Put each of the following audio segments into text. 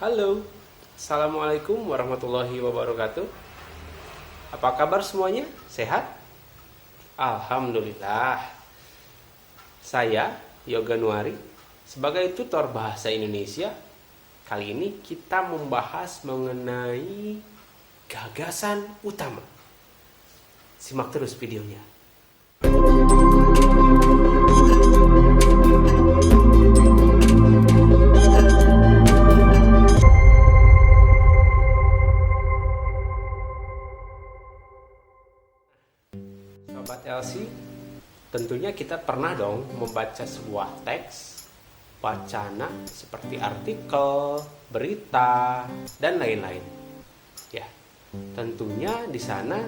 Halo, Assalamualaikum warahmatullahi wabarakatuh. Apa kabar semuanya? Sehat? Alhamdulillah. Saya Yoga Nuari, sebagai tutor bahasa Indonesia. Kali ini kita membahas mengenai gagasan utama. Simak terus videonya. Sobat LC, tentunya kita pernah dong membaca sebuah teks, wacana seperti artikel, berita, dan lain-lain. Ya, tentunya di sana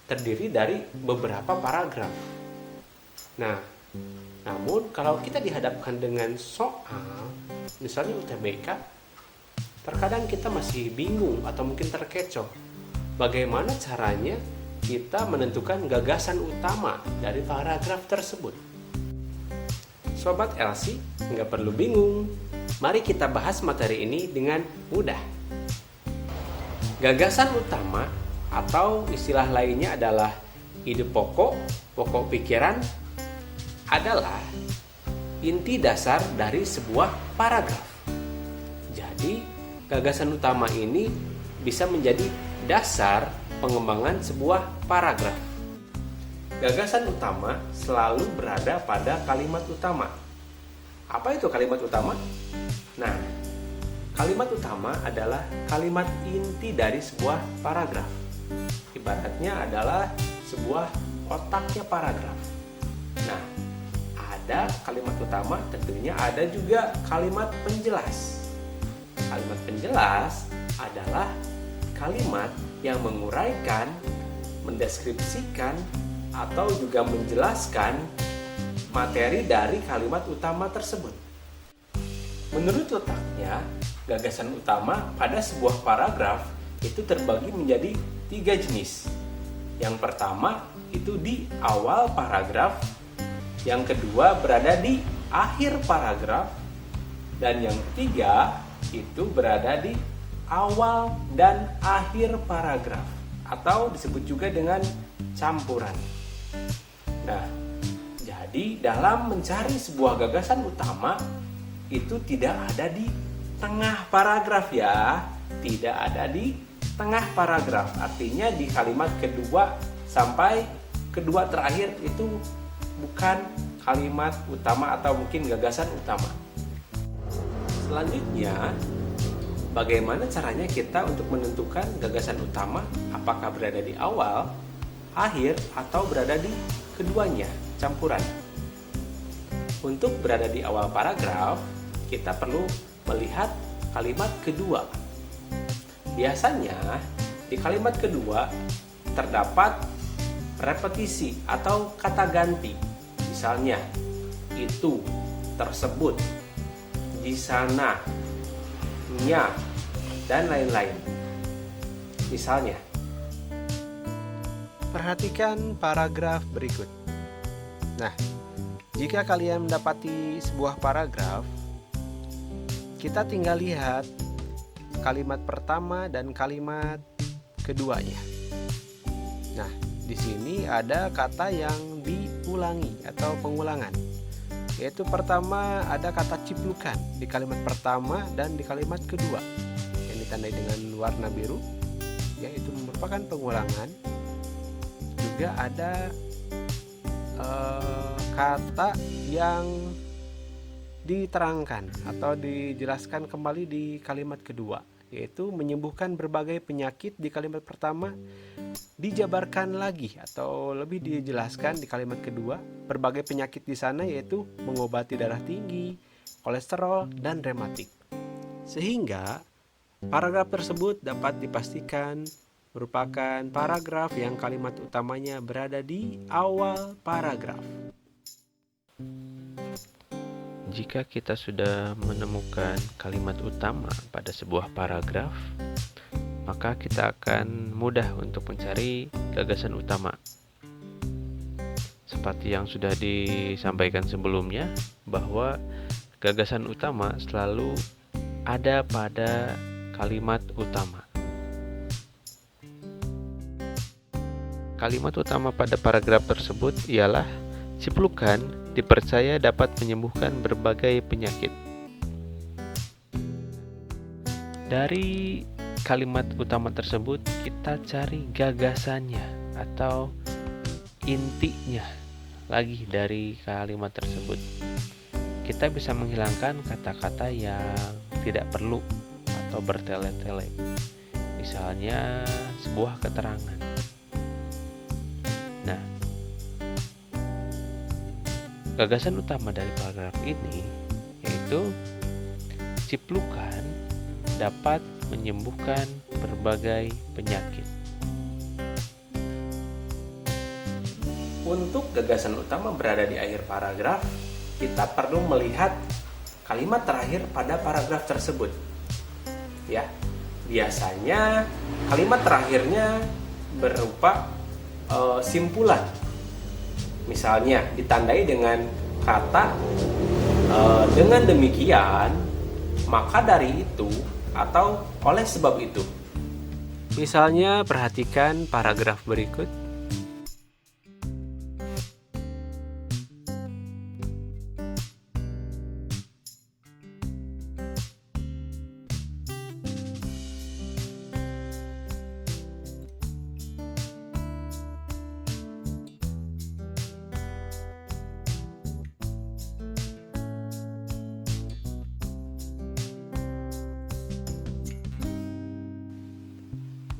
terdiri dari beberapa paragraf. Nah, namun kalau kita dihadapkan dengan soal, misalnya UTBK, terkadang kita masih bingung atau mungkin terkecoh. Bagaimana caranya kita menentukan gagasan utama dari paragraf tersebut? Sobat LC, nggak perlu bingung. Mari kita bahas materi ini dengan mudah. Gagasan utama atau istilah lainnya adalah ide pokok, pokok pikiran, adalah inti dasar dari sebuah paragraf. Jadi, gagasan utama ini bisa menjadi dasar pengembangan sebuah paragraf. Gagasan utama selalu berada pada kalimat utama. Apa itu kalimat utama? Nah, kalimat utama adalah kalimat inti dari sebuah paragraf. Ibaratnya adalah sebuah otaknya paragraf. Nah, ada kalimat utama, tentunya ada juga kalimat penjelas. Kalimat penjelas adalah kalimat yang menguraikan, mendeskripsikan, atau juga menjelaskan materi dari kalimat utama tersebut. Menurut letaknya, gagasan utama pada sebuah paragraf itu terbagi menjadi 3 jenis. Yang pertama itu di awal paragraf, yang kedua berada di akhir paragraf, dan yang ketiga itu berada di awal dan akhir paragraf, atau disebut juga dengan campuran. Nah, jadi dalam mencari sebuah gagasan utama itu tidak ada di tengah paragraf ya, tidak ada di tengah paragraf. Artinya di kalimat kedua sampai kedua terakhir itu bukan kalimat utama atau mungkin gagasan utama. Selanjutnya, bagaimana caranya kita untuk menentukan gagasan utama, apakah berada di awal, akhir, atau berada di keduanya, campuran? Untuk berada di awal paragraf, kita perlu melihat kalimat kedua. Biasanya, di kalimat kedua terdapat repetisi atau kata ganti. Misalnya, itu, tersebut, di sana, nya, dan lain-lain. Misalnya, perhatikan paragraf berikut. Nah, jika kalian mendapati sebuah paragraf, kita tinggal lihat kalimat pertama dan kalimat keduanya. Nah, di sini ada kata yang diulangi atau pengulangan. Yaitu pertama ada kata ciplukan di kalimat pertama dan di kalimat kedua yang ditandai dengan warna biru, yaitu merupakan pengulangan. Juga ada kata yang diterangkan atau dijelaskan kembali di kalimat kedua, yaitu menyembuhkan berbagai penyakit di kalimat pertama, dijabarkan lagi atau lebih dijelaskan di kalimat kedua. Berbagai penyakit di sana yaitu mengobati darah tinggi, kolesterol, dan rematik. Sehingga paragraf tersebut dapat dipastikan merupakan paragraf yang kalimat utamanya berada di awal paragraf. Jika kita sudah menemukan kalimat utama pada sebuah paragraf, maka kita akan mudah untuk mencari gagasan utama. Seperti yang sudah disampaikan sebelumnya, bahwa gagasan utama selalu ada pada kalimat utama. Kalimat utama pada paragraf tersebut ialah ciplukan dipercaya dapat menyembuhkan berbagai penyakit. Dari kalimat utama tersebut kita cari gagasannya atau intinya lagi dari kalimat tersebut. Kita bisa menghilangkan kata-kata yang tidak perlu atau bertele-tele. Misalnya sebuah keterangan. Nah, gagasan utama dari paragraf ini yaitu ciplukan dapat menyembuhkan berbagai penyakit. Untuk gagasan utama berada di akhir paragraf, kita perlu melihat kalimat terakhir pada paragraf tersebut. Ya, biasanya kalimat terakhirnya berupa simpulan. Misalnya ditandai dengan kata dengan demikian, maka dari itu atau oleh sebab itu. Misalnya perhatikan paragraf berikut.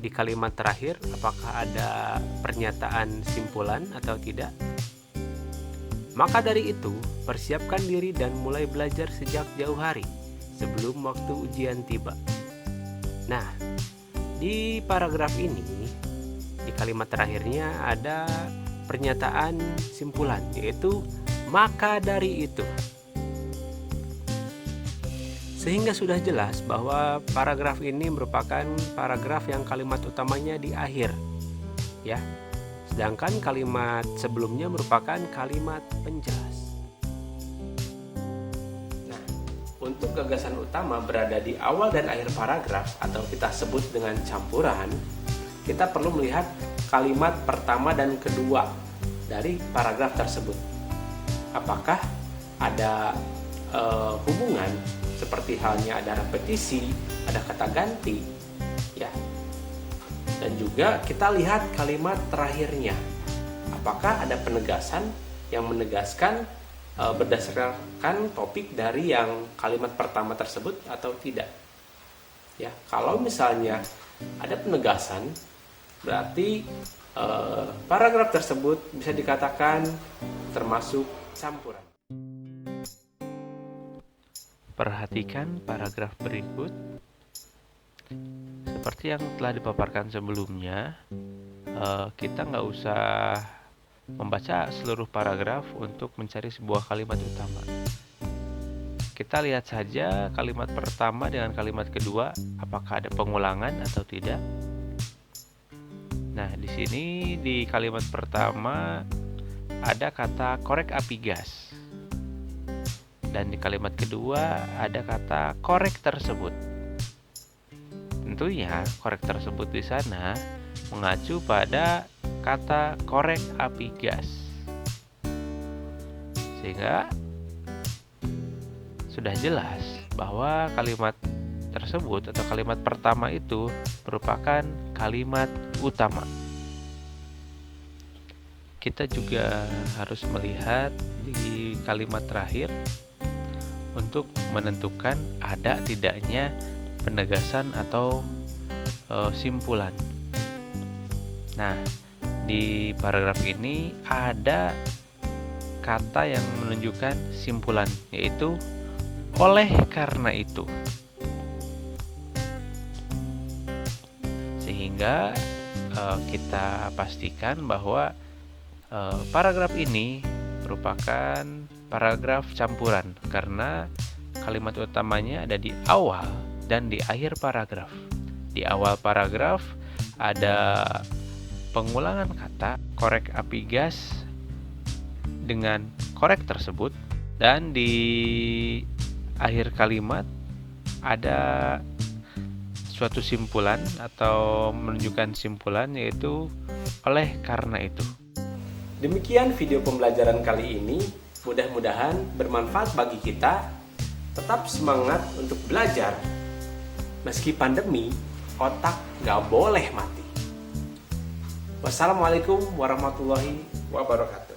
Di kalimat terakhir, apakah ada pernyataan simpulan atau tidak? Maka dari itu, persiapkan diri dan mulai belajar sejak jauh hari sebelum waktu ujian tiba. Nah, di paragraf ini, di kalimat terakhirnya ada pernyataan simpulan, yaitu maka dari itu. Sehingga sudah jelas bahwa paragraf ini merupakan paragraf yang kalimat utamanya di akhir, ya. Sedangkan kalimat sebelumnya merupakan kalimat penjelas. Nah, untuk gagasan utama berada di awal dan akhir paragraf atau kita sebut dengan campuran, kita perlu melihat kalimat pertama dan kedua dari paragraf tersebut. Apakah ada hubungan seperti halnya ada repetisi, ada kata ganti, ya. Dan juga kita lihat kalimat terakhirnya. Apakah ada penegasan yang menegaskan berdasarkan topik dari yang kalimat pertama tersebut atau tidak? Ya, kalau misalnya ada penegasan, berarti paragraf tersebut bisa dikatakan termasuk campuran. Perhatikan paragraf berikut. Seperti yang telah dipaparkan sebelumnya, kita nggak usah membaca seluruh paragraf untuk mencari sebuah kalimat utama. Kita lihat saja kalimat pertama dengan kalimat kedua, apakah ada pengulangan atau tidak. Nah, di sini di kalimat pertama ada kata korek api gas. Dan di kalimat kedua ada kata korek tersebut. Tentunya korek tersebut di sana mengacu pada kata korek api gas. Sehingga sudah jelas bahwa kalimat tersebut atau kalimat pertama itu merupakan kalimat utama. Kita juga harus melihat di kalimat terakhir untuk menentukan ada tidaknya penegasan atau simpulan. Nah, di paragraf ini ada kata yang menunjukkan simpulan, yaitu oleh karena itu. Sehingga kita pastikan bahwa paragraf ini merupakan paragraf campuran karena kalimat utamanya ada di awal dan di akhir paragraf. Di awal paragraf ada pengulangan kata korek api gas dengan korek tersebut, dan di akhir kalimat ada suatu simpulan atau menunjukkan simpulan, yaitu oleh karena itu. Demikian video pembelajaran kali ini. Mudah-mudahan bermanfaat bagi kita. Tetap semangat untuk belajar. Meski pandemi, otak nggak boleh mati. Wassalamualaikum warahmatullahi wabarakatuh.